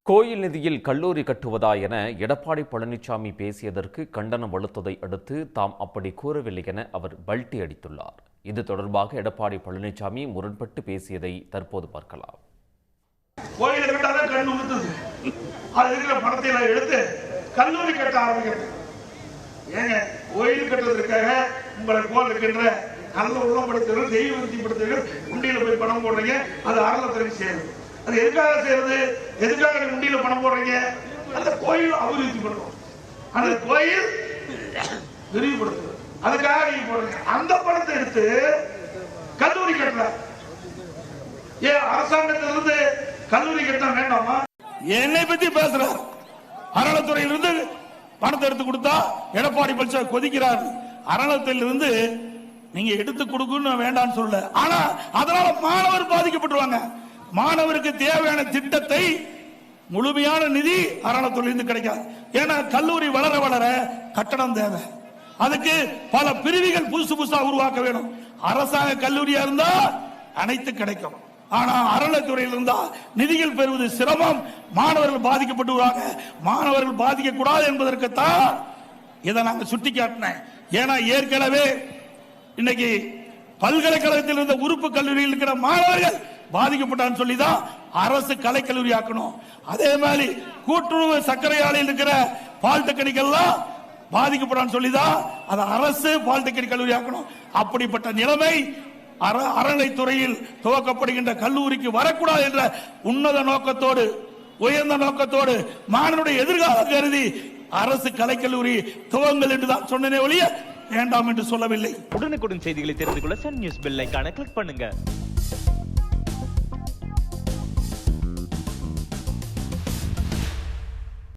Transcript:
கோயில் நிதியில் கல்லூரி கட்டுவதா என எடப்பாடி பழனிசாமி பேசியதற்கு கண்டனம் வலுத்ததை அடுத்து தாம் அப்படி கூறவில்லை என அவர் பல்டி அடித்துள்ளார். இது தொடர்பாக எடப்பாடி பழனிசாமி முரண்பட்டு பேசியதை தற்போது பார்க்கலாம். கோயில் கட்டாத கண் ஊத்துது, அது இருக்கிற பணத்தை எடுத்து கல்லூரி கட்ட ஆரம்பிக்கிறது. ஏங்க கோயில் கட்டுறதுக்காக உங்களை போல் இருக்கின்ற நல்ல உள்ளப்படுத்துகள், தெய்வ விருத்திப்படுத்துகள் உண்டியில போய் பணம் போடுறீங்க, அது அறநிலையத்துறை செய்யுது. அது எதுக்காக செய்யறது? எதுக்காக உண்டியில பணம் போடுறீங்க? அந்த கோயில் அபிவிருத்தி பண்ணுவோம், அந்த கோயில் விரிவுபடுத்துறது, அதுக்காக நீங்க போடுறீங்க. அந்த பணத்தை எடுத்து கல்லூரி கட்டுற ஏன் அரசாங்கத்திலிருந்து கல்லூரி கட்ட வேண்டாமா? என்னை பத்தி பேசுறார். அறநிலையத்துறையிலிருந்து பணத்தை எடுத்து கொடுத்தா எடப்பாடி பழனிசாமி கொதிக்கிறார். அறநிலையத்திலிருந்து நீங்க எடுத்து கொடுக்கணும் வேண்டாம்னு சொல்ல, ஆனா அதனால மாணவர் பாதிக்கப்பட்டுருவாங்க. மாணவருக்கு தேவையான திட்டத்தை முழுமையான நிதி அறநிலையத்துறையிலிருந்து கிடைக்காது. ஏன்னா கல்லூரி வளர வளர கட்டணம் தேவை, அதுக்கு பல பிரிவுகள் புதுசா உருவாக்க வேணும். அரசாங்க கல்லூரியா இருந்தா அனைத்து கிடைக்கும், ஆனா அறநிலையத்துறையில் இருந்தா நிதிகள் பெறுவது சிரமம், மாணவர்கள் பாதிக்கப்பட்டுவாங்க. மாணவர்கள் பாதிக்க கூடாது என்பதற்குத்தான் இதை நாங்க சுட்டி காட்டினேன். ஏன்னா ஏற்கனவே இன்னைக்கு பல்கலைக்கழகத்தில் இருந்த உறுப்பு கல்லூரியில் இருக்கிற மாணவர்கள் பாதிக்கப்பட்டான்னு சொல்லிதான் அரசு கலைக்கல்லூரி ஆக்கணும். அதே மாதிரி கூட்டுறவு சர்க்கரை ஆலையில் இருக்கிற பாலிடெக்னிக் எல்லாம் பாதிக்கப்படான்னு சொல்லிதான் அதை அரசு பாலிடெக்னிக் கல்லூரி ஆக்கணும். அப்படிப்பட்ட நிலைமை அறநிலைத்துறையில் துவக்கப்படுகின்ற கல்லூரிக்கு வரக்கூடாது என்ற உன்னத நோக்கத்தோடு, உயர்ந்த நோக்கத்தோடு, மாணவனுடைய எதிர்காலம் கருதி அரசு கலைக்கல்லூரி துவங்கள் என்றுதான் சொன்னனே ஒழிய வேண்டாம் என்று சொல்லவில்லை. உடனுக்குடன் செய்திகளை தெரிந்து கொள்ள சன் நியூஸ் பெல் ஐகானை கிளிக் பண்ணுங்க.